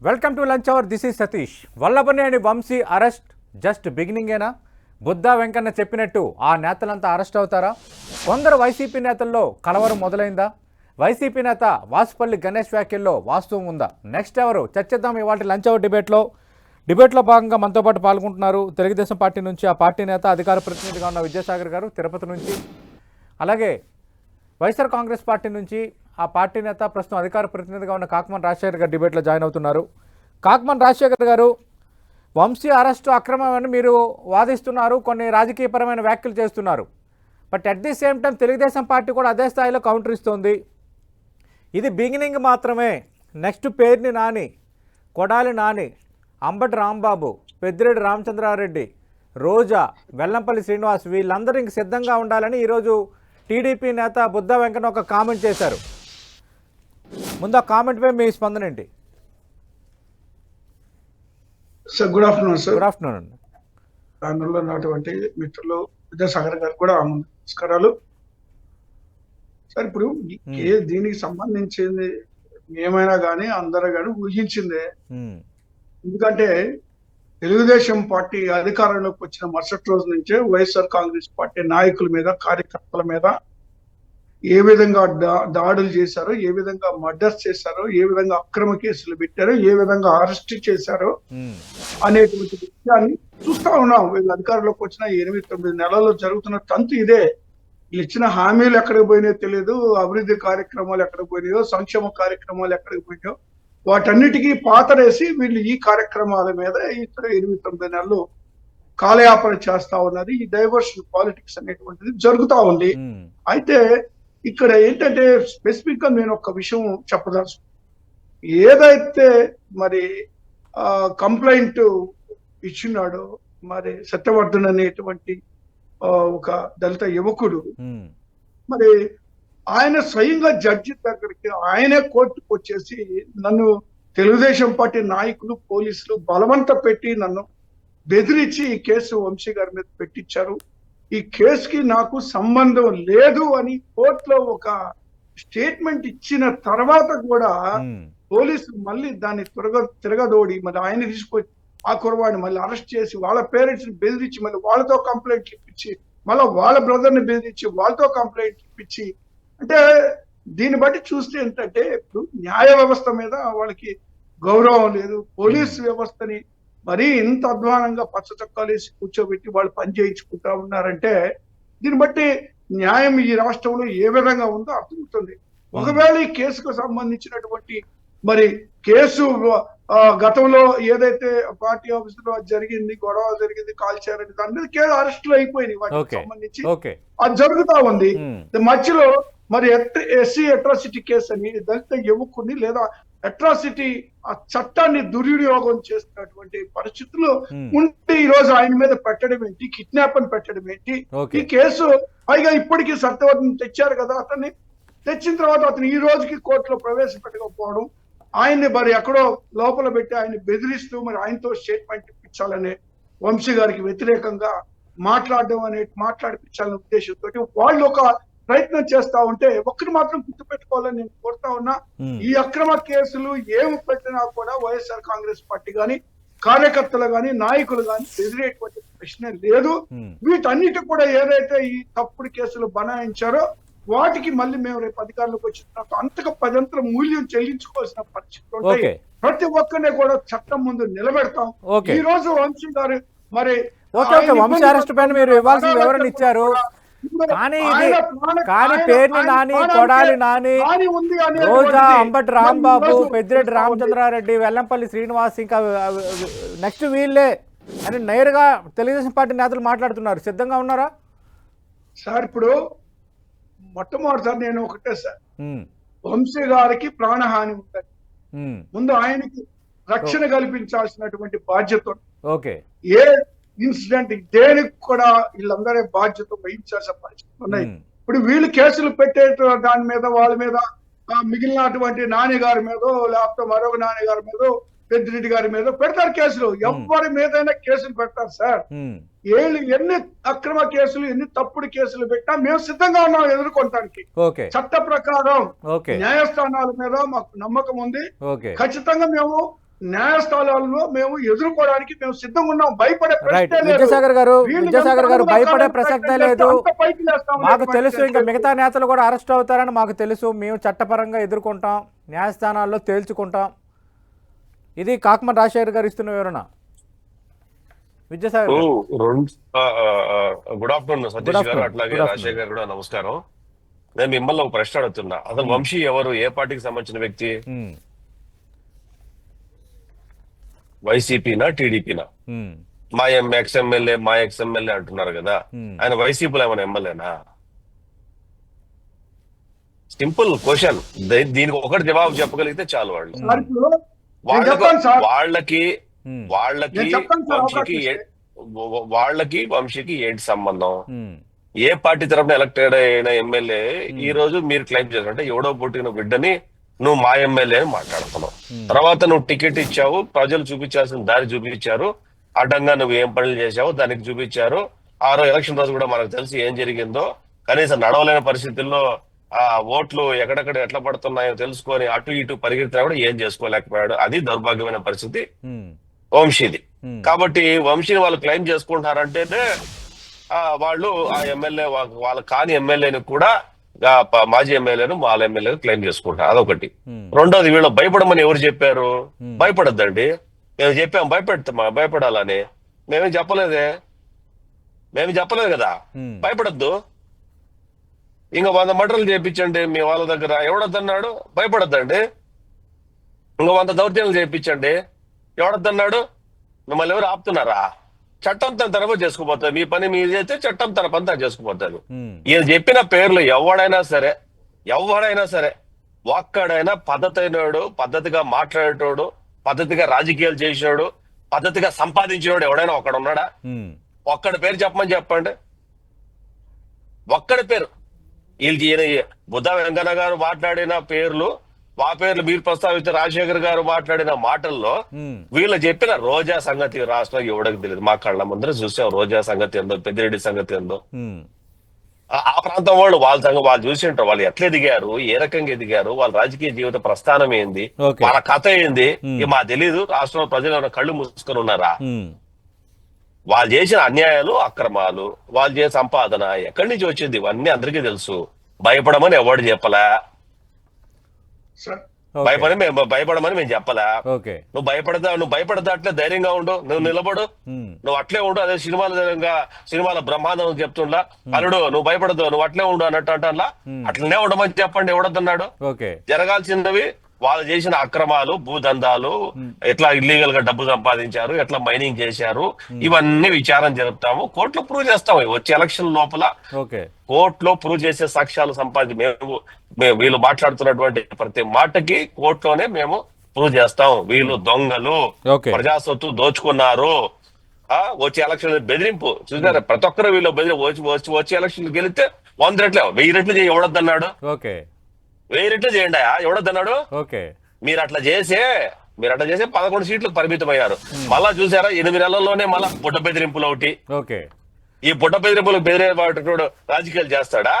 Welcome to lunch hour. This is Satish. Vallabhaneni Vamsi arrest just బిగినింగేనా? బుద్ధా వెంకన్న చెప్పినట్టు ఆ నేతలంతా అరెస్ట్ అవుతారా? కొందరు వైసీపీ నేతల్లో కలవరం మొదలైందా? వైసీపీ నేత వాసుపల్లి గణేష్ వ్యాఖ్యల్లో వాస్తవం ఉందా? నెక్స్ట్ ఎవరు చర్చిద్దాం ఇవాళ లంచ్ అవర్ డిబేట్లో భాగంగా మనతో పాటు పాల్గొంటున్నారు తెలుగుదేశం పార్టీ నుంచి ఆ పార్టీ నేత అధికార ప్రతినిధిగా ఉన్న విజయసాగర్ గారు తిరుపతి నుంచి, అలాగే వైఎస్ఆర్ కాంగ్రెస్ పార్టీ నుంచి ఆ పార్టీ నేత ప్రస్తుతం అధికార ప్రతినిధిగా ఉన్న కాకమన్ రాజశేఖర్ గారు డిబేట్లో జాయిన్ అవుతున్నారు. కాకమన్ రాజశేఖర్ గారు, వంశీ అరెస్టు అక్రమమని మీరు వాదిస్తున్నారు, కొన్ని రాజకీయపరమైన వ్యాఖ్యలు చేస్తున్నారు. But at the same time Telugu Desam party కూడా అదే స్థాయిలో కౌంటర్ ఇస్తుంది. ఇది బిగినింగ్ మాత్రమే. నెక్స్ట్ పేర్ని నాని, కొడాలి నాని, అంబటి రాంబాబు, పెద్దిరెడ్డి రామచంద్రారెడ్డి, రోజా, వెల్లంపల్లి శ్రీనివాస్ వీళ్ళందరూ ఇంక సిద్ధంగా ఉండాలని ఈరోజు టీడీపీ నేత బుద్ధా వెంకన్న ఒక కామెంట్ చేశారు. ముందు ఆ కామెంట్పై మీ స్పందన ఏంటి? Sir good afternoon sir. Good afternoon అండి. ప్యానల్లో ఉన్నటువంటి మిత్రులు విద్యాసాగర్ గారు కూడా నమస్కారాలు సార్. ఇప్పుడు దీనికి సంబంధించింది ఏమైనా కానీ అందరూ కానీ ఊహించిందే. ఎందుకంటే తెలుగుదేశం పార్టీ అధికారంలోకి వచ్చిన మరుసటి రోజు నుంచే వైఎస్ఆర్ కాంగ్రెస్ పార్టీ నాయకుల మీద, కార్యకర్తల మీద ఏ విధంగా దాడులు చేశారో, ఏ విధంగా మర్డర్స్ చేశారో, ఏ విధంగా అక్రమ కేసులు పెట్టారో, ఏ విధంగా అరెస్ట్ చేశారో అనేటువంటి విషయాన్ని చూస్తా ఉన్నాం. వీళ్ళు అధికారంలోకి వచ్చిన 8-9 నెలల్లో జరుగుతున్న తంతు ఇదే. వీళ్ళు ఇచ్చిన హామీలు ఎక్కడికి పోయినాయో తెలియదు, అభివృద్ధి కార్యక్రమాలు ఎక్కడికి పోయినాయో, సంక్షేమ కార్యక్రమాలు ఎక్కడికి పోయినాయో వాటన్నిటికీ పాతరేసి వీళ్ళు ఈ కార్యక్రమాల మీద ఇతర 8-9 నెలలు కాలయాపన చేస్తా ఉన్నది. ఈ డైవర్షన్ పాలిటిక్స్ అనేటువంటిది జరుగుతా ఉంది. అయితే ఇక్కడ ఏంటంటే స్పెసిఫిక్ గా నేను ఒక విషయం చెప్పదలుచు, ఏదైతే మరి కంప్లైంట్ ఇచ్చినాడో మరి సత్యవర్ధన్ అనేటువంటి ఒక దళిత యువకుడు, మరి ఆయన స్వయంగా జడ్జి దగ్గరికి ఆయనే కోర్టుకు వచ్చేసి నన్ను తెలుగుదేశం పార్టీ నాయకులు, పోలీసులు బలవంత పెట్టి నన్ను బెదిరించి ఈ కేసు వంశీ గారి మీద పెట్టించారు, ఈ కేసుకి నాకు సంబంధం లేదు అని కోర్టులో ఒక స్టేట్మెంట్ ఇచ్చిన తర్వాత కూడా పోలీసులు మళ్ళీ దాన్ని తిరగదోడి మరి ఆయన తీసుకొని ఆ కురవాడిని మళ్ళీ అరెస్ట్ చేసి వాళ్ళ పేరెంట్స్ ని బెదిరించి మళ్ళీ వాళ్ళతో కంప్లైంట్ ఇప్పించి మళ్ళీ వాళ్ళ బ్రదర్ ని బెదిరించి వాళ్ళతో కంప్లైంట్ ఇప్పించి, అంటే దీన్ని బట్టి చూస్తే ఏంటంటే ఇప్పుడు న్యాయ వ్యవస్థ మీద వాళ్ళకి గౌరవం లేదు. పోలీసు వ్యవస్థని మరీ ఇంత అధ్వానంగా పచ్చ చొక్కాలు వేసి కూర్చోబెట్టి వాళ్ళు పని చేయించుకుంటా ఉన్నారంటే దీన్ని బట్టి న్యాయం ఈ రాష్ట్రంలో ఏ విధంగా ఉందో అర్థమవుతుంది. ఒకవేళ ఈ కేసుకు సంబంధించినటువంటి మరి కేసు గతంలో ఏదైతే పార్టీ ఆఫీస్ లో జరిగింది, గొడవ జరిగింది, కాల్చారని దాని మీద కేసు అరెస్టులు అయిపోయినాయి, వాటికి సంబంధించి అది జరుగుతా ఉంది. మధ్యలో మరి ఎస్సీ అట్రాసిటీ కేసు అని దళిత యువకుడిని లేదా అట్రాసిటీ ఆ చట్టాన్ని దుర్వినియోగం చేస్తున్నటువంటి పరిస్థితులు ఉంటే ఈ రోజు ఆయన మీద పెట్టడం ఏంటి, కిడ్నాప్ అని పెట్టడం ఏంటి? ఈ కేసు పైగా ఇప్పటికీ సత్యవర్ధన్ తెచ్చారు కదా, అతన్ని తెచ్చిన తర్వాత అతను ఈ రోజుకి కోర్టులో ప్రవేశపెట్టకపోవడం, ఆయన్ని మరి ఎక్కడో లోపల పెట్టి ఆయన్ని బెదిరిస్తూ మరి ఆయనతో స్టేట్మెంట్ ఇప్పించాలనే వంశీ గారికి వ్యతిరేకంగా మాట్లాడిపించాలనే ఉద్దేశంతో వాళ్ళు ఒక ప్రయత్నం చేస్తా ఉంటే ఒక్కటి మాత్రం గుర్తుపెట్టుకోవాలని నేను కోరుతా ఉన్నా, ఈ అక్రమ కేసులు ఏమి పెట్టినా కూడా వైఎస్ఆర్ కాంగ్రెస్ పార్టీ గాని, కార్యకర్తలు గాని, నాయకులు గాని ఎదిరేటువంటి ప్రశ్నే లేదు. వీటన్నిటి కూడా ఏదైతే ఈ తప్పుడు కేసులు బనాయించారో వాటికి మళ్ళీ మేము రేపు అధికారంలోకి వచ్చిన తర్వాత అంతగా పదంతర మూల్యం చెల్లించుకోవాల్సిన పరిస్థితి ఉంటాయి. ప్రతి ఒక్కరిని కూడా చట్టం ముందు నిలబెడతాం. ఈ రోజు వంశీ గారు మరి వంశీ అరెస్ట్ పైన మీరు ఇవ్వాల్సిన వివరణ ఇచ్చారు, కానీ పేర్ని నాని, కొడాలి నాని, రోజా, అంబటి రాంబాబు, పెద్దిరెడ్డి రామచంద్రారెడ్డి, వెల్లంపల్లి శ్రీనివాస్ ఇంకా నెక్స్ట్ వీళ్ళే అని నేరుగా తెలుగుదేశం పార్టీ నేతలు మాట్లాడుతున్నారు. సిద్ధంగా ఉన్నారా సార్? ఇప్పుడు మొట్టమొదటిసారి నేను ఒకటే సార్, వంశీ గారికి ప్రాణహాని ఉందని ముందు ఆయనకి రక్షణ కల్పించాల్సినటువంటి బాధ్యత, ఏ ఇన్సిడెంట్ దేనికి కూడా వీళ్ళందరే బాధ్యత వహించాల్సిన పరిస్థితులు ఉన్నాయి. ఇప్పుడు వీళ్ళు కేసులు పెట్టే దాని మీద వాళ్ళ మీద మిగిలినటువంటి నాని గారి మీద లేకపోతే మరొక నాని గారి మీద, పెద్దిరెడ్డి గారి మీద పెడతారు కేసులు. ఎవరి మీదైనా కేసులు పెడతారు సార్. ఎన్ని అక్రమ కేసులు, ఎన్ని తప్పుడు కేసులు పెట్టినా మేము సిద్ధంగా ఉన్నాం ఎదుర్కొనడానికి. చట్ట ప్రకారం న్యాయస్థానాల మీద మాకు నమ్మకం ఉంది. ఖచ్చితంగా మేము న్యాయస్థానాల్లో మేము ఎదుర్కోవడానికి మేము సిద్ధంగా ఉన్నాం. భయపడే రైట్. ప్రశ్నే లేదు. విద్యాసాగర్ గారు వీళ్ళు విద్యాసాగర్ గారు ఎంత భయపడే అడుగుదాం ప్రసక్తే ప్రయత్నం లేదు. చేస్తే అంత పైకి లేస్తాం. మాకు తెలుసు ఇంకా మిగతా నేతలు కూడా అరెస్ట్ అవుతారని మాకు తెలుసు. మేము చట్టపరంగా ఎదుర్కొంటాం, న్యాయస్థానాల్లో తేల్చుకుంటాం. ఇది కాకమన్ రాజశేఖర్ గారు ఇస్తున్న వివరణ. విద్యాసాగర్ గారు. గుడ్ ఆఫ్టర్నూన్ సతీష్ గారు, అట్లాగే రాజశేఖర్ గారు కూడా నమస్కారం. నేను మిమ్మల్ని ఒక ప్రశ్న అడుగుతున్నా. అసలు వంశీ ఎవరు? ఏ పార్టీకి సంబంధించిన వ్యక్తి? వైసీపీనా టీడీపీనా? మా ఎక్స్ ఎమ్మెల్యే మా ఎక్స్ ఎమ్మెల్యే అంటున్నారు కదా, ఆయన వైసీపీలో ఏమైనా ఎమ్మెల్యేనా? Simple question. దీనికి ఒకటి జవాబు చెప్పగలిగితే చాలు. వాళ్ళు వాళ్ళకి వంశీకి ఏంటి సంబంధం? ఏ పార్టీ తరఫున ఎలక్టెడ్ అయిన ఎమ్మెల్యే ఈ రోజు మీరు క్లెయిమ్ చేశారంటే ఎవడో పుట్టిన బిడ్డని నువ్వు మా ఎమ్మెల్యే అని మాట్లాడుతున్నావు. తర్వాత నువ్వు టికెట్ ఇచ్చావు, ప్రజలు చూపించాల్సిన దారి చూపించారు, అడ్డంగా నువ్వు ఏం పనులు చేశావు దానికి చూపించారు. ఆ రోజు ఎలక్షన్ రోజు కూడా మనకు తెలిసి ఏం జరిగిందో. కనీసం నడవలేని పరిస్థితుల్లో ఆ ఓట్లు ఎక్కడెక్కడ ఎట్లా పడుతున్నాయో తెలుసుకొని అటు ఇటు పరిగెత్తినా కూడా ఏం చేసుకోలేకపోయాడు. అది దౌర్భాగ్యమైన పరిస్థితి వంశీది. కాబట్టి వంశీని వాళ్ళు క్లెయిమ్ చేసుకుంటున్నారంటేనే వాళ్ళు ఆ ఎమ్మెల్యే వాళ్ళ కాని ఎమ్మెల్యేని కూడా మాజీ ఎమ్మెల్యేను వాళ్ళ ఎమ్మెల్యేను క్లెయిమ్ చేసుకుంటారు. అదొకటి. రెండోది, వీళ్ళు భయపడమని ఎవరు చెప్పారు? భయపడద్దండి. మేము చెప్పాం భయపడాలని. మేమేం చెప్పలేదు కదా. భయపడద్దు. ఇంకా 100 మర్డర్లు చేయించండి మీ వాళ్ళ దగ్గర, ఎవడొద్దన్నాడు? భయపడద్దండి. ఇంకా 100 దౌర్జన్యాలు చేయించండి, ఎవడొద్దన్నాడు? మిమ్మల్ని ఎవరు ఆపుతున్నారా? చట్టం తన తరఫు చేసుకుపోతుంది. మీ పని మీరు చేస్తే చట్టం తన పని తను చేసుకుపోతుంది. ఈయన చెప్పిన పేర్లు ఎవడైనా సరే ఒక్కడైనా పద్ధతైనడు, పద్ధతిగా మాట్లాడేటోడు, పద్ధతిగా రాజకీయాలు చేసినాడు, పద్ధతిగా సంపాదించినోడు ఎవడైనా ఒక్కడ ఉన్నాడా? ఒక్కడి పేరు చెప్పండి. ఒక్కడి పేరు. వీళ్ళకి ఈయన బుద్ధ వెంకన్న గారు మాట్లాడిన పేర్లు, ఆ పేర్లు మీరు ప్రస్తావించే రాజశేఖర్ గారు మాట్లాడిన మాటల్లో వీళ్ళు చెప్పిన రోజా సంగతి రాష్ట్రం ఎవడకి తెలియదు. మా కళ్ళ ముందర చూసాం రోజా సంగతి ఏందో, పెద్దిరెడ్డి సంగతి ఏందో. ఆ ప్రాంతం వాళ్ళు చూసి ఉంటారు. వాళ్ళు ఎట్లా ఎదిగారు, ఏ రకంగా ఎదిగారు, వాళ్ళ రాజకీయ జీవిత ప్రస్థానం ఏంది, వాళ్ళ కథ ఏంది, మాకు తెలీదు. రాష్ట్రంలో ప్రజలు ఏమైనా కళ్ళు మూసుకొని ఉన్నారా? వాళ్ళు చేసిన అన్యాయాలు, అక్రమాలు, వాళ్ళు చేసిన సంపాదన ఎక్కడి నుంచి వచ్చింది ఇవన్నీ అందరికీ తెలుసు. భయపడమని ఎవడు చెప్పలా. భయపడమని మేము చెప్పలా. నువ్వు భయపడదా అట్లే ధైర్యంగా ఉండు, నువ్వు నిలబడు, నువ్వు అట్లే ఉండు. అదే సినిమాల బ్రహ్మాండం చెప్తుండా అల్లుడు నువ్వు భయపడదు, నువ్వు అట్లే ఉండు అన్నట్టు అంటా. అట్లనే ఉండమని చెప్పండి. ఎవడద్దన్నాడు? జరగాల్సినవి వాళ్ళు చేసిన అక్రమాలు, భూదందాలు, ఎట్లా ఇల్లీగల్ గా డబ్బు సంపాదించారు, ఎట్లా మైనింగ్ చేశారు, ఇవన్నీ విచారం జరుపుతాము. కోర్టులో ప్రూవ్ చేస్తాము. వచ్చే ఎలక్షన్ లోపల కోర్టులో ప్రూవ్ చేసే సాక్ష్యాలు మేము వీళ్ళు మాట్లాడుతున్నటువంటి ప్రతి మాటకి కోర్టులోనే మేము ప్రూవ్ చేస్తాం. వీళ్ళు దొంగలు, ప్రజాస్వత్తు దోచుకున్నారు. వచ్చే ఎలక్షన్ బెదిరింపు చూసారా? ప్రతి ఒక్కరు వీళ్ళు వచ్చే ఎలక్షన్ గెలిస్తే 100 రెట్లు 1000 రెట్లు చేయి. ఎవడద్దన్నాడు? 1000 రెట్లు చేయండి. ఎవడద్దన్నాడు? మీరు అట్లా చేసే 11 సీట్లకు పరిమితం అయ్యారు. మళ్ళా చూసారా 8 నెలల్లోనే మళ్ళా బుడ్డ బెదిరింపులు ఒకటి. ఈ బుడ్డ బెదిరింపులకు బెదిరేవాడు రాజకీయాలు చేస్తాడా?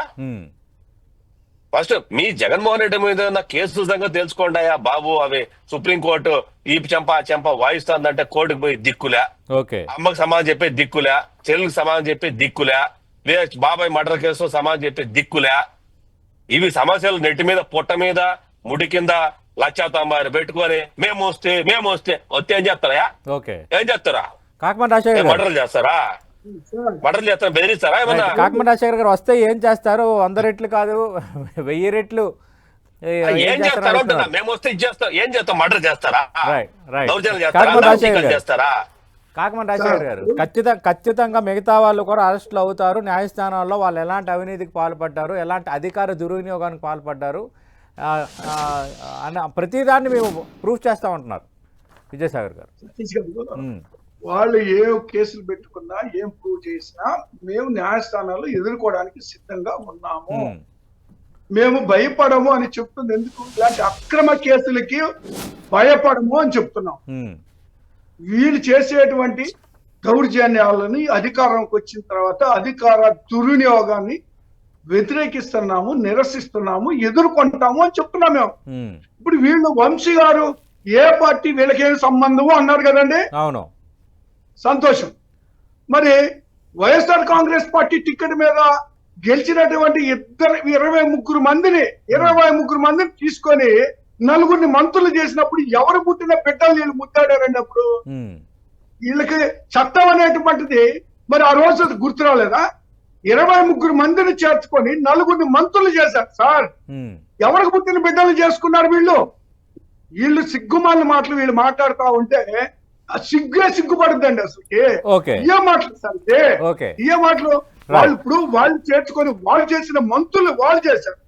ఫస్ట్ మీ జగన్మోహన్ రెడ్డి మీద ఉన్న కేసుల సంగతి తెలుసుకోండాయా బాబు. అవి సుప్రీంకోర్టు ఈ చెంప వాయిస్తుందంటే కోర్టుకు పోయి దిక్కులే, అమ్మకు సమాధానం చెప్పే దిక్కులే, చెల్లికి సమాధానం చెప్పే దిక్కులే, బాబాయ్ మర్డర్ కేసు సమాధానం చెప్పే దిక్కులే. ఇవి సమస్యలు నెట్టి మీద, పొట్ట మీద, ముడి కింద లక్షాతమ్మారు పెట్టుకొని మేము వస్తే ఏం చేస్తారా? ఏం చేస్తారా? మర్డర్లు చేస్తారా? బెదిరిస్తారా? ఏమన్నా కాకమన్ రాజశేఖర్ గారు వస్తే ఏం చేస్తారు? 100 రెట్లు కాదు 1000 రెట్లు ఏం చేస్తారో మేము వస్తే ఇచ్చేస్తాం. ఏం చేస్తాం? మర్డర్ చేస్తారా? చేస్తారా? కాకమన్ రాజశేఖర్ గారు ఖచ్చితంగా మిగతా వాళ్ళు కూడా అరెస్టులు అవుతారు. న్యాయస్థానాల్లో వాళ్ళు ఎలాంటి అవినీతికి పాల్పడ్డారు, ఎలాంటి అధికార దుర్వినియోగానికి పాల్పడ్డారు అన్న ప్రతిదాన్ని మేము ప్రూఫ్ చేస్తా ఉంటున్నారు విజయసాగర్ గారు. వాళ్ళు ఏ కేసులు పెట్టుకున్నా, ఏం ప్రూవ్ చేసినా మేము న్యాయస్థానాల్లో ఎదుర్కోవడానికి సిద్ధంగా ఉన్నాము. మేము భయపడము అని చెప్తుంది ఎందుకు? ఇలాంటి అక్రమ కేసులకి భయపడము అని చెప్తున్నాం. వీళ్ళు చేసేటువంటి దౌర్జన్యాలని అధికారంకి వచ్చిన తర్వాత అధికార దుర్వినియోగాన్ని వ్యతిరేకిస్తున్నాము, నిరసిస్తున్నాము, ఎదుర్కొంటాము అని చెప్తున్నాం మేము. ఇప్పుడు వీళ్ళు వంశీ గారు ఏ పార్టీ వీళ్ళకేం సంబంధము అన్నారు కదండి. అవును. సంతోషం. మరి వైఎస్ఆర్ కాంగ్రెస్ పార్టీ టికెట్ మీద గెలిచినటువంటి 23 మందిని తీసుకొని నలుగురిని మంత్రులు చేసినప్పుడు ఎవరు పుట్టిన బిడ్డలు వీళ్ళు ముద్దాడారండి. అప్పుడు వీళ్ళకి చట్టం అనేటువంటిది మరి ఆ రోజు గుర్తు రాలేదా? 23 మందిని చేర్చుకొని నలుగురిని మంత్రులు చేశారు సార్. ఎవరికి పుట్టిన బిడ్డలు చేసుకున్నారు వీళ్ళు సిగ్గుమాలిన మాటలు వీళ్ళు మాట్లాడుతా ఉంటే సిగ్గుపడుద్దండి అసలుకి. ఏ మాటలు సార్ ఏ మాటలు? వాళ్ళు ఇప్పుడు వాళ్ళు చేర్చుకొని వాళ్ళు చేసిన మంత్రులు వాళ్ళు చేశారు.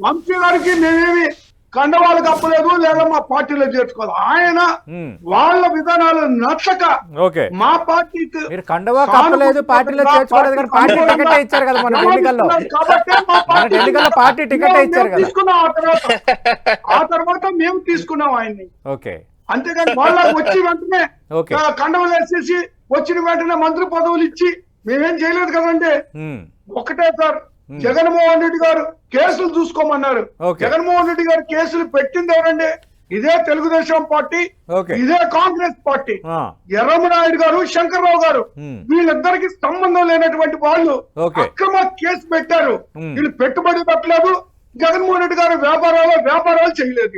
వంశీ గారికి నేనేమి కండవాళ్ళు కప్పలేదు లేదా మా పార్టీలో చేర్చుకోవాలి. ఆయన వాళ్ళ విధానాలు నచ్చక మా పార్టీకి కండవా కప్పలేదు, పార్టీలో చేర్చుకోలేదు, కానీ పార్టీ టికెట్ ఇచ్చారు కదా మన ఎన్నికల్లో. ఎన్నికల్లో పార్టీ టికెట్ ఇచ్చారు కదా. ఆ తర్వాత మేము తీసుకున్నాం ఆయన్ని. అంతేగాని వాళ్ళ వచ్చి వెంటనే కండవలు వేసేసి వచ్చిన వెంటనే మంత్రి పదవులు ఇచ్చి మేమేం చేయలేదు కదండి. ఒకటే సార్, జగన్మోహన్ రెడ్డి గారు కేసులు చూసుకోమన్నారు. జగన్మోహన్ రెడ్డి గారు కేసులు పెట్టింది ఎవరండి? ఇదే తెలుగుదేశం పార్టీ, ఇదే కాంగ్రెస్ పార్టీ. ఎర్రమనాయుడు గారు, శంకర్రావు గారు, వీళ్ళిద్దరికి సంబంధం లేనటువంటి వాళ్ళు అక్రమ కేసు పెట్టారు. వీళ్ళు పెట్టుబడి పెట్టలేదు, జగన్మోహన్ రెడ్డి గారు వ్యాపారాలు చేయలేదు.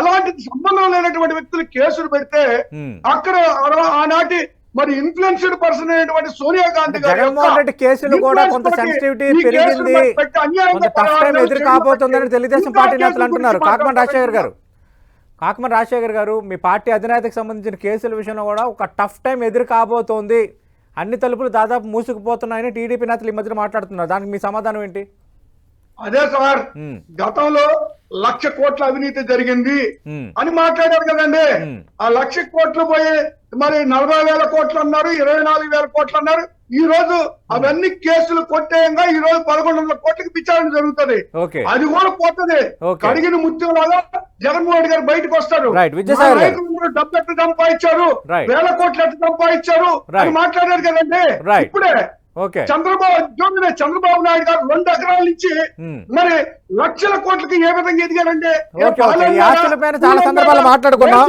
అలాంటి సంబంధం లేనటువంటి వ్యక్తులు కేసులు పెడితే అక్కడ ఆనాటి మరి ఇన్ఫ్లుయెన్స్డ్ పర్సన్ అయినటువంటి సోనియా గాంధీ గారు జగన్మోహన్ రెడ్డి కేసులు కూడా కొంత సెన్సిటివిటీ పెరిగింది, కొంత టఫ్ టైం ఎదురు కాబోతుందని తెలుగుదేశం పార్టీ నేతలు అంటున్నారు. కాకమన్ రాజశేఖర్ గారు, మీ పార్టీ అధినేతకు సంబంధించిన కేసుల విషయంలో కూడా ఒక టఫ్ టైం ఎదురు కాబోతోంది, అన్ని తలుపులు దాదాపు మూసుకుపోతున్నాయని టీడీపీ నేతలు ఈ మధ్యన మాట్లాడుతున్నారు. దానికి మీ సమాధానం ఏంటి? అదే సార్, గతంలో 1,00,000 కోట్ల అవినీతి జరిగింది అని మాట్లాడారు కదండి. ఆ 1,00,000 కోట్లు పోయి మరి 40,000 కోట్లు అన్నారు, 24,000 కోట్లు అన్నారు. ఈ రోజు అవన్నీ కేసులు కొట్టేయంగా ఈ రోజు 1,100 కోట్లకి విచారణ జరుగుతుంది. అది కూడా పోతుంది. కడిగిన ముత్యం లాగా జగన్మోహన్ రెడ్డి గారు బయటకు వస్తారు. డబ్బు ఎట్టు సంపాదించారు, 1,000 కోట్లు ఎట్టు సంపాదించారు అని మాట్లాడారు కదండి. ఇప్పుడే చంద్రబాబు నాయుడు గారు 2 ఎకరాల నుంచి మరి 1,00,000 కోట్లకి ఏ విధంగా ఎదిగారంటే చాలా సందర్భాలు మాట్లాడుకున్నాం.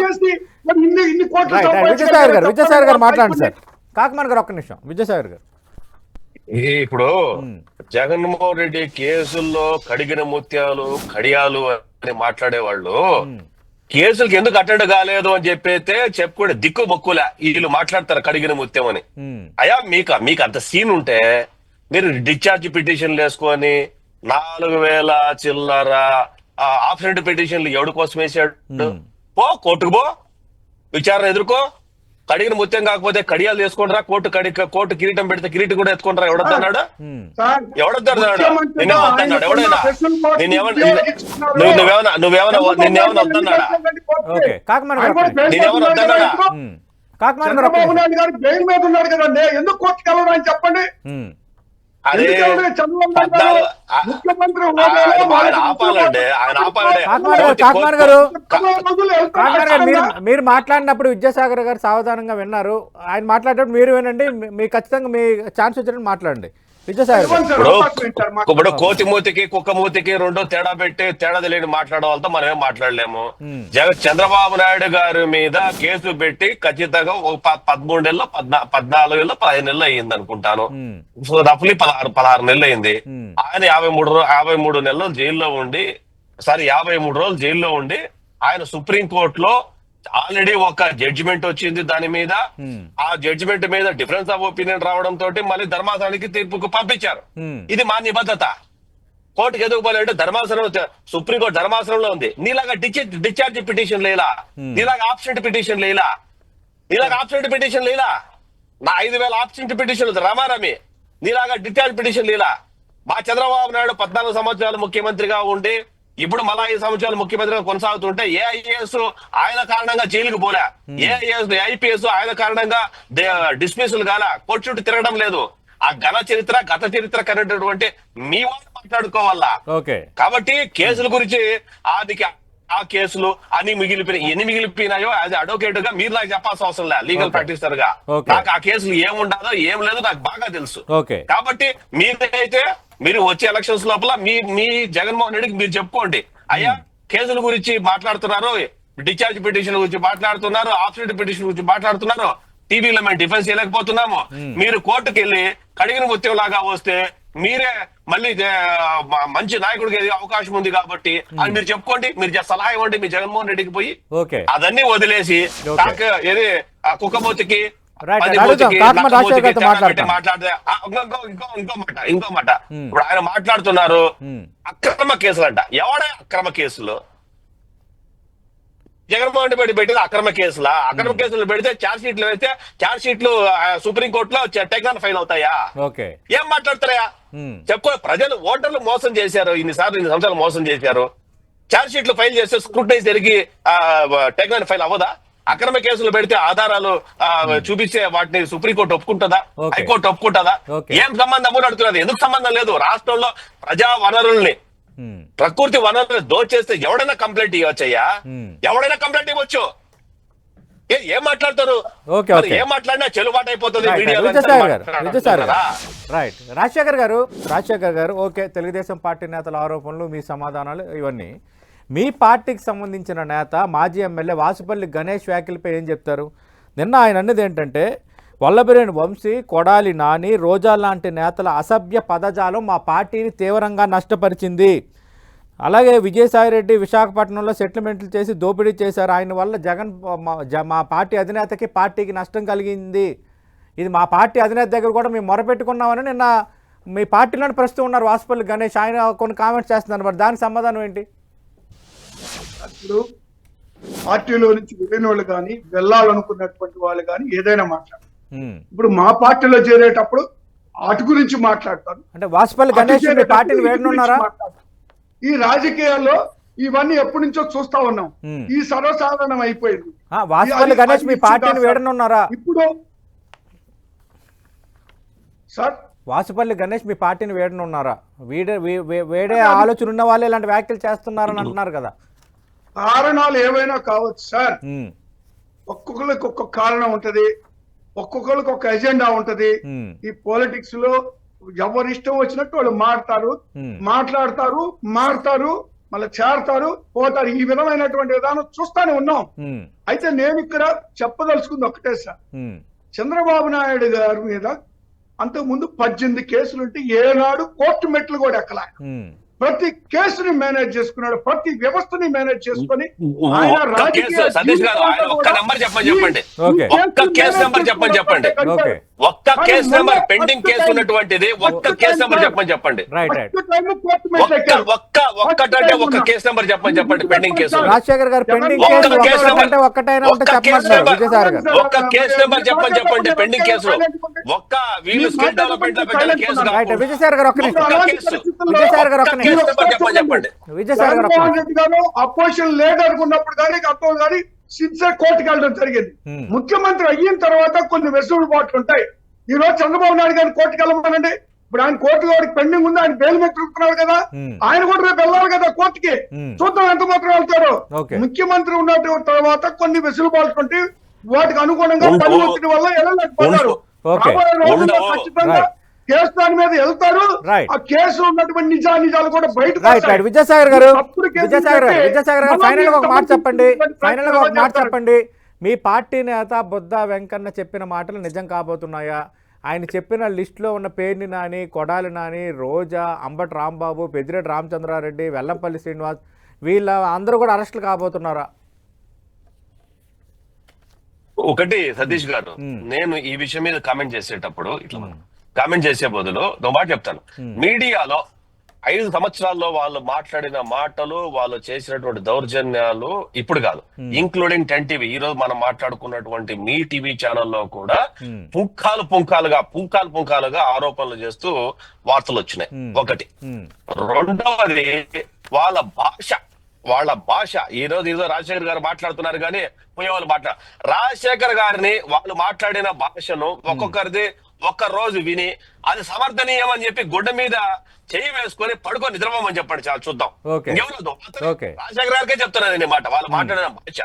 విజయసాగర్ గారు మాట్లాడండి సార్. కాకమాన్ గారు ఒక్క నిమిషం. విజయసాగర్ గారు, ఇప్పుడు జగన్మోహన్ రెడ్డి కేసుల్లో కడిగిన ముత్యాలు కడియాలు అని మాట్లాడేవాళ్ళు కేసులకు ఎందుకు అటెండ్ కాలేదు అని చెప్పైతే చెప్పుకోండి. దిక్కు బొక్కులే వీళ్ళు మాట్లాడతారు కడిగిన ముత్యం అని. అయ్యా మీకు అంత సీన్ ఉంటే మీరు డిశ్చార్జ్ పిటిషన్లు వేసుకొని 4,000 చిల్లర ఆబ్సెంట్ పిటిషన్లు ఎవడి కోసం వేసాడు? కోర్టుకు పో, విచారణ ఎదుర్కో. కడిగిన ముత్యం కాకపోతే కడియాలు తీసుకుంటారా, కోర్టు కిరీటం పెడితే కిరీటం కూడా ఎత్తుకుంటారా? ఎవడొద్దన్నాడు? నిన్నేమో వద్దన్నాడు? ఎవడైనా నువ్వేమన్నా వద్దన్నాడా? నేనేమన్నా వద్దన్నాడా? చంద్రబాబు నాయుడు గారు బెయిల్ మీద ఉన్నాడు కదండి, ఎందుకు కోర్టుకు వెళ్ళరు అని చెప్పండి. అదే ముఖ్యమంత్రి మీరు మాట్లాడినప్పుడు విద్యాసాగర్ గారు సావధానంగా విన్నారు. ఆయన మాట్లాడేటప్పుడు మీరు వినండి, మీకు ఖచ్చితంగా మీ ఛాన్స్ వచ్చినట్టు మాట్లాడండి. ఇప్పుడు కోతి మూతికి కుక్క మూతికి రెండో తేడా పెట్టి తేడా తెలియని మాట్లాడడం వాళ్ళతో మనమేం మాట్లాడలేము. చంద్రబాబు నాయుడు గారి మీద కేసు పెట్టి ఖచ్చితంగా 13 నెలలు 14 నెలలు 15 నెలలు అయ్యింది అనుకుంటాను. రఫ్లీ 16 నెలలు అయింది. ఆయన 53 నెలలు జైల్లో ఉండి 53 రోజులు జైల్లో ఉండి ఆయన సుప్రీంకోర్టులో ఆల్రెడీ ఒక జడ్జిమెంట్ వచ్చింది దాని మీద. ఆ జడ్జిమెంట్ మీద డిఫరెన్స్ ఆఫ్ ఒపీనియన్ రావడం తోటి మళ్ళీ ధర్మాసనానికి తీర్పుకు పంపించారు. ఇది మా నిబద్ధత. కోర్టుకు ఎదుగు పోలేంటే ధర్మాసనం, సుప్రీంకోర్టు ధర్మాసనంలో ఉంది. నీలాగా డిశ్చార్జ్ పిటిషన్ లేలా, నీలాగా ఆబ్సెంట్ పిటిషన్ లేలా, నా 5,000 ఆబ్సెంట్ పిటిషన్లు రమారమి, నీలాగా డిశ్చార్జ్ పిటిషన్ లేలా. మా చంద్రబాబు నాయుడు 14 సంవత్సరాలు ముఖ్యమంత్రిగా ఉండి ఇప్పుడు మళ్ళా 5 సంవత్సరాలు ముఖ్యమంత్రిగా కొనసాగుతుంటే ఏఐఏఎస్ ఆయన కారణంగా జైలుకు పోలే, ఏఐఏఎస్ ఐపీఎస్ ఆయన కారణంగా డిస్మిస్లు కాల, కోర్టు చుట్టూ తిరగడం లేదు. ఆ గత చరిత్ర కనేటటువంటి మీ వాళ్ళు మాట్లాడుకోవాలా. కాబట్టి కేసుల గురించి ఆ కేసులు ఎన్ని మిగిలిపోయినాయో అది అడ్వకేట్ గా మీరు నాకు చెప్పాల్సిన అవసరం లేదు. లీగల్ ప్రాక్టీసర్ గా నాకు ఆ కేసులు ఏముండదో ఏం లేదు నాకు బాగా తెలుసు. కాబట్టి మీరైతే మీరు వచ్చే ఎలక్షన్స్ లోపల మీ జగన్మోహన్ రెడ్డికి మీరు చెప్పుకోండి, అయ్యా కేసుల గురించి మాట్లాడుతున్నారు, డిశ్చార్జ్ పిటిషన్ గురించి మాట్లాడుతున్నారు, ఆబ్సెంట్ పిటిషన్ గురించి మాట్లాడుతున్నారు. టీవీలో మేము డిఫెన్స్ చేయలేకపోతున్నాము. మీరు కోర్టుకు వెళ్ళి కడిగిన ముత్యం లాగా వస్తే మీరే మళ్ళీ మంచి నాయకుడికి అవకాశం ఉంది కాబట్టి అని మీరు చెప్పుకోండి. మీరు సలహా ఇవ్వండి మీ జగన్మోహన్ రెడ్డికి పోయి. అదన్నీ వదిలేసి ఏది కుక్కమూతికి మాట్లాడితే ఇంకో మాట ఇప్పుడు ఆయన మాట్లాడుతున్నారు అక్రమ కేసులు అంట. ఎవడే అక్రమ కేసులు? జగన్మోహన్ రెడ్డి పెట్టిన అక్రమ కేసులా? అక్రమ కేసులు పెడితే ఛార్జ్ షీట్లు వేస్తే ఛార్జ్ షీట్లు సుప్రీంకోర్టులో టెక్నాన్ ఫైల్ అవుతాయా? ఏం మాట్లాడతారా? చెప్పుకో. ప్రజలు ఓటర్లు మోసం చేశారు, ఇన్ని సంవత్సరాలు మోసం చేశారు. ఛార్జ్ షీట్లు ఫైల్ చేస్తే స్క్రూటనైజ్ జరిగి టెక్నాన్ ఫైల్ అవ్వదా? అక్రమ కేసులు పెడితే ఆధారాలు చూపిస్తే వాటిని సుప్రీంకోర్టు ఒప్పుకుంటుందా? హైకోర్టు ఒప్పుకుంటుందా? ఏం సంబంధం అడుగుతున్నది? ఎందుకు సంబంధం లేదు? రాష్ట్రంలో ప్రజా వనరుల్ని ప్రకృతి వనరులు దోచేస్తే ఎవడైనా కంప్లైంట్ ఇవ్వచ్చయ్యా, ఎవడైనా కంప్లైంట్ ఇవ్వచ్చు. ఏం మాట్లాడతారు? ఏం మాట్లాడినా చెలుబాటు అయిపోతుంది. రైట్. రాజశేఖర్ గారు ఓకే, తెలుగుదేశం పార్టీ నేతల ఆరోపణలు, మీ సమాధానాలు ఇవన్నీ. మీ పార్టీకి సంబంధించిన నేత మాజీ ఎమ్మెల్యే వాసుపల్లి గణేష్ వ్యాఖ్యలపై ఏం చెప్తారు? నిన్న ఆయన అన్నది ఏంటంటే వల్లభనేని వంశీ, కొడాలి నాని, రోజా లాంటి నేతల అసభ్య పదజాలం మా పార్టీని తీవ్రంగా నష్టపరిచింది. అలాగే విజయసాయిరెడ్డి విశాఖపట్నంలో సెటిల్మెంట్లు చేసి దోపిడీ చేశారు. ఆయన వల్ల మా పార్టీ అధినేతకి పార్టీకి నష్టం కలిగింది. ఇది మా పార్టీ అధినేత దగ్గర కూడా మేము మొరపెట్టుకున్నామని నిన్న మీ పార్టీలోని ప్రస్తుతం ఉన్నారు వాసుపల్లి గణేష్. ఆయన కొన్ని కామెంట్స్ చేస్తున్నారు. మరి దానికి సమాధానం ఏంటి? ఇప్పుడు పార్టీలో నుంచి వెళ్ళిన వాళ్ళు కానీ వెళ్ళాలనుకున్నటువంటి వాళ్ళు కానీ ఏదైనా మాట్లాడారు. ఇప్పుడు మా పార్టీలో చేరేటప్పుడు అటు గురించి మాట్లాడతారు. అంటే వాసుపల్లి గణేష్ మీ పార్టీని వేడనున్నారా? ఈ రాజకీయాల్లో ఇవన్నీ ఎప్పటి నుంచో చూస్తా ఉన్నాం. ఈ సర్వసాధారణం అయిపోయింది. వాసుపల్లి గణేష్ మీ పార్టీని వేడనున్నారా? ఇప్పుడు సార్ వాసుపల్లి గణేష్ మీ పార్టీని వేడనున్నారా? వేడే ఆలోచన ఉన్న వాళ్ళే ఇలాంటి వ్యాఖ్యలు చేస్తున్నారని అంటున్నారు కదా. కారణాలు ఏవైనా కావచ్చు సార్. ఒక్కొక్కరికి ఒక్కొక్క కారణం ఉంటది, ఒక్కొక్కరికి ఒక ఎజెండా ఉంటది. ఈ పాలిటిక్స్ లో ఎవరి ఇష్టం వచ్చినట్టు వాళ్ళు మాట్లాడతారు, మారుతారు, మళ్ళీ చేరతారు, పోతారు. ఈ విధమైనటువంటి విధానం చూస్తానే ఉన్నాం. అయితే నేను ఇక్కడ చెప్పదలుచుకుంది ఒకటే సార్. చంద్రబాబు నాయుడు గారి మీద అంతకుముందు 18 కేసులుంటే ఏనాడు కోర్టు మెట్లు కూడా ఎక్కలా. ప్రతి కేసుని మేనేజ్ చేసుకున్నాడు, ప్రతి వ్యవస్థని మేనేజ్ చేసుకుని ఒక్క కేసు నెంబర్ పెండింగ్ కేసు ఉన్నటువంటిది ఒక్క కేసు నెంబర్ చెప్పండి. ఒక్కటంటే ఒక్క కేసు నెంబర్ చెప్పండి. పెండింగ్ కేసు రాజశేఖర్ గారు పెండింగ్ కేసు ఒక్క కేసు నెంబర్ చెప్పండి. పెండింగ్ కేసు ఒక్క వీళ్ళు స్కిల్ డెవలప్మెంట్ లో పెట్టిన కేసు విజయసాగర్ గారు అపోజిషన్ లేదు అనుకున్నప్పుడు కానీ అప్పుడు కానీ సిన్సియర్ కోర్టుకి వెళ్ళడం జరిగింది. ముఖ్యమంత్రి అయిన తర్వాత కొన్ని వెసులుబాట్లు ఉంటాయి. ఈ రోజు చంద్రబాబు నాయుడు గారిని కోర్టుకి వెళ్ళమనండి. ఇప్పుడు ఆయన కోర్టు వాడికి పెండింగ్ ఉంది, ఆయన బెయిల్ మెట్టుకున్నాడు కదా, ఆయన కూడా రేపు వెళ్ళాలి కదా కోర్టుకి. చూద్దాం ఎంత మాత్రం వెళ్తారో. ముఖ్యమంత్రి ఉన్న తర్వాత కొన్ని వెసులుబాట్లు ఉంటాయి, వాటికి అనుగుణంగా పని ఒత్తిడి వల్ల వెళ్ళలేకపోతారు. ఖచ్చితంగా కేసు దాని మీద వెళ్తారు. ఆ కేసులో ఉన్నటువంటి నిజాలు కూడా బయట. విద్యాసాగర్ గారు ఫైనల్ గా ఒక మాట చెప్పండి. మీ పార్టీ నేత బుద్ధా వెంకన్న చెప్పిన మాటలు నిజం కాబోతున్నాయా? ఆయన చెప్పిన లిస్టులో ఉన్న పేర్ని నాని, కొడాలి నాని, రోజా, అంబటి రాంబాబు, పెద్దిరెడ్డి రామచంద్రారెడ్డి, వెల్లంపల్లి శ్రీనివాస్ వీళ్ళ అందరూ కూడా అరెస్టులు కాబోతున్నారా? ఒకటి సతీష్ గారు, నేను ఈ విషయం మీద కామెంట్ చేసేటప్పుడు ఇట్లా కామెంట్ చేసే బదులు ఒక మాట చెప్తాను. మీడియాలో 5 సంవత్సరాల్లో వాళ్ళు మాట్లాడిన మాటలు, వాళ్ళు చేసినటువంటి దౌర్జన్యాలు ఇప్పుడు కాదు, ఇంక్లూడింగ్ 10 టీవీ, ఈ రోజు మనం మాట్లాడుకున్నటువంటి మీ టీవీ ఛానల్లో కూడా పుంకాలుగా ఆరోపణలు చేస్తూ వార్తలు వచ్చినాయి. ఒకటి. రెండవది వాళ్ళ భాష. ఈ రోజు రాజశేఖర్ గారు మాట్లాడుతున్నారు కానీ పోయేవాళ్ళు రాజశేఖర్ గారిని వాళ్ళు మాట్లాడిన భాషను ఒక్కొక్కరిది ఒక్క రోజు విని అది సమర్థనీయం అని చెప్పి గుడ్డ మీద చెయ్యి వేసుకొని పడుకొని నిద్రపోమని చెప్పండి, చాలా చూద్దాం. రాజశేఖర్ గారికే చెప్తున్నా నేను మాట. వాళ్ళు మాట్లాడిన భాష,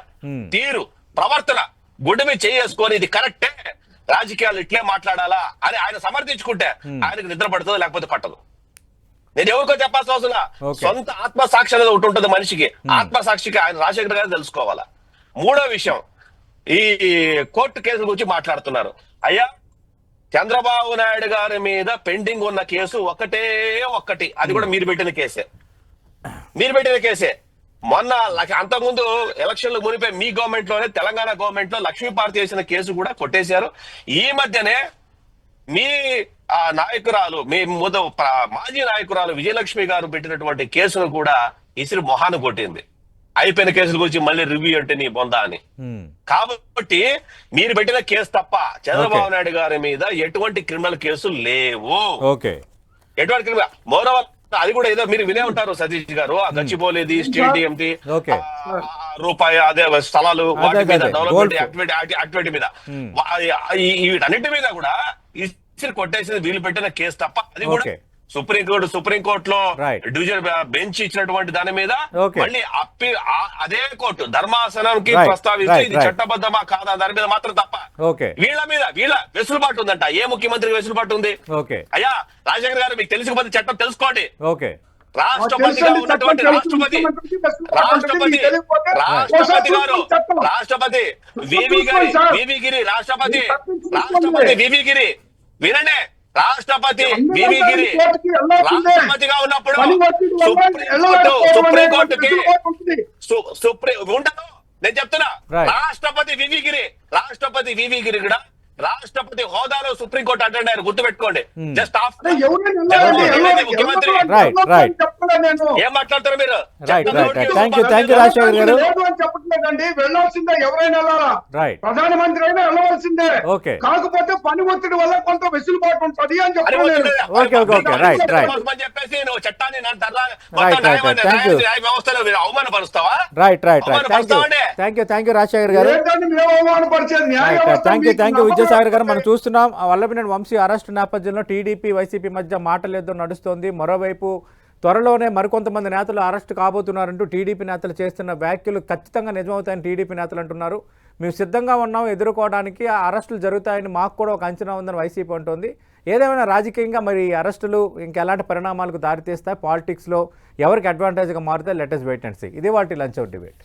తీరు, ప్రవర్తన గుడ్డ మీద చెయ్యి వేసుకొని ఇది కరెక్టే, రాజకీయాలు ఇట్లే మాట్లాడాలా అని ఆయన సమర్థించుకుంటే ఆయనకు నిద్ర పడుతుంది, లేకపోతే పట్టదు. నేను ఎవరికో చెప్పాల్సిన అవసరం. సొంత ఆత్మసాక్షి అనేది ఒకటి ఉంటుంది మనిషికి. ఆత్మసాక్షికి ఆయన రాజశేఖర్ గారు తెలుసుకోవాలా. మూడో విషయం, ఈ కోర్టు కేసుల గురించి మాట్లాడుతున్నారు. అయ్యా, చంద్రబాబు నాయుడు గారి మీద పెండింగ్ ఉన్న కేసు ఒక్కటి, అది కూడా మీరు పెట్టిన కేసే. మొన్న అంతకుముందు ఎలక్షన్లు మునిపే మీ గవర్నమెంట్ లోనే, తెలంగాణ గవర్నమెంట్ లో లక్ష్మీపార్తి చేసిన కేసు కూడా కొట్టేశారు. ఈ మధ్యనే మీ నాయకురాలు, మీ మాజీ నాయకురాలు విజయలక్ష్మి గారు పెట్టినటువంటి కేసును కూడా ఇసిరి మొహాన్ని కొట్టింది. అయిపోయిన కేసుల గురించి మళ్ళీ రివ్యూ అంటే నీ బొందా అని. కాబట్టి మీరు పెట్టిన కేసు తప్ప చంద్రబాబు నాయుడు గారి మీద ఎటువంటి క్రిమినల్ కేసులు లేవు. ఎటువంటి క్రిమినల్ మోరవర్ అది కూడా ఏదో మీరు వినే ఉంటారు సతీష్ గారు, ఆ గచ్చిబౌలిది స్టేడియం రూపాయి అదే స్థలాలు వాటి మీద డెవలప్మెంట్ యాక్టివిటీ మీద వీటన్నిటి మీద కూడా ఇసిరి కొట్టేసింది వీళ్ళు పెట్టిన కేసు తప్ప. అది కూడా సుప్రీంకోర్టులో డివిజన్ బెంచ్ ఇచ్చినటువంటి దాని మీద మళ్ళీ అదే కోర్టు ధర్మాసనంకి ప్రస్తావించి ఇది చట్టబద్ధమా కాదా దాని మీద మాత్రం తప్ప వీళ్ళ వెసులుబాటు ఉందంట. ఏ ముఖ్యమంత్రికి వెసులుబాటు ఉంది? అయ్యా రాజశేఖర్ గారు, మీకు తెలిసిపోతే చట్టం తెలుసుకోండి. రాష్ట్రపతిగా ఉన్నటువంటి రాష్ట్రపతి వివి గిరి వినండి, రాష్ట్రపతి వివి గిరి రాష్ట్రపతిగా ఉన్నప్పుడు సుప్రీంకోర్టుకి ఉండదు. నేను చెప్తున్నా, రాష్ట్రపతి వివి గిరి కూడా రాష్ట్రపతి హోదాలో సుప్రీంకోర్టు అటెండ్ అయ్యారు, గుర్తుపెట్టుకోండి. జస్ట్ ముఖ్యమంత్రి ఏం మాట్లాడతారు మీరు? చెప్పట్లేదండి, వెళ్ళాల్సిందే, ఎవరైనా వెళ్ళాలా, ప్రధానమంత్రి అయినా వెళ్ళవలసిందే. కాకపోతే పని ఒత్తిడి వల్ల కొంత వెసులుబాటు ఉంటుంది అని చెప్పేసి నువ్వు చట్టాన్ని వ్యవస్థలో అవమానపరుస్తావా? విజయసాగర్ గారు, మనం చూస్తున్నాం వల్లభనేని వంశీ అరెస్ట్ నేపథ్యంలో టీడీపీ వైసీపీ మధ్య మాటలేదో నడుస్తోంది. మరోవైపు త్వరలోనే మరికొంతమంది నేతలు అరెస్ట్ కాబోతున్నారంటూ టీడీపీ నేతలు చేస్తున్న వ్యాఖ్యలు ఖచ్చితంగా నిజమవుతాయని టీడీపీ నేతలు అంటున్నారు. మేము సిద్ధంగా ఉన్నాం ఎదుర్కోవడానికి, ఆ అరెస్టులు జరుగుతాయని మాకు కూడా ఒక అంచనా ఉందని వైసీపీ అంటోంది. ఏదేమైనా రాజకీయంగా మరి అరెస్టులు ఇంకెలాంటి పరిణామాలకు దారితీస్తాయి, పాలిటిక్స్లో ఎవరికి అడ్వాంటేజ్గా మారుతాయి, let us wait and see. ఇదే వాటి లంచ్ అవుట్ డిబేట్.